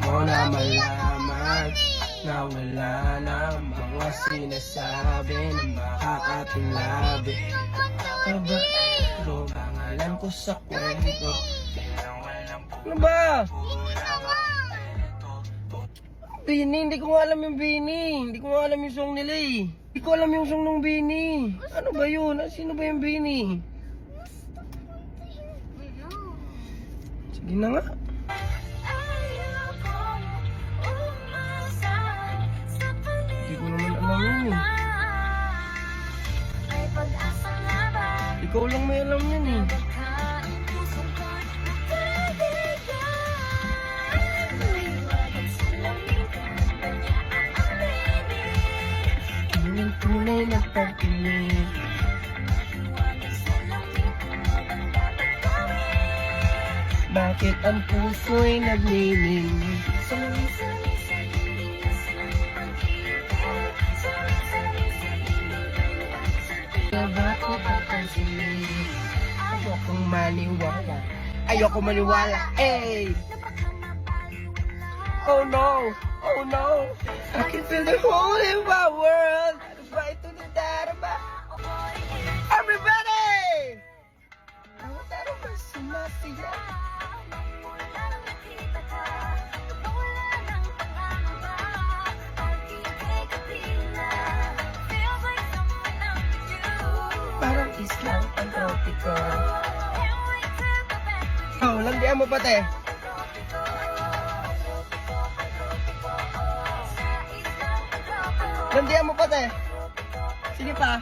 mo na malaman na wala na mga sinasabi na makakating labi. Aba, pero pangalan ko sa kwento. Ano ba? Bini, hindi ko nga alam yung Bini. Hindi ko nga alam yung song nila eh. Hindi ko alam yung song ng Bini. Ano ba yun? Sino ba yung Bini? Sige na nga. Hindi ko naman alam yun eh. Ikaw lang may alam yan eh. Tunay na pagkinig. Bakit ang puso'y nagliling? Bakit ang pagkinig? Ayokong maniwala. Ayoko maniwala, eh! Oh no! Oh no! I can feel the whole in my world! Right to the daraba! Everybody! Ang daraba sumasiya. Parang islang ang tropiko. Oh, landian mo pa te. Landian mo pa te. Sige pa.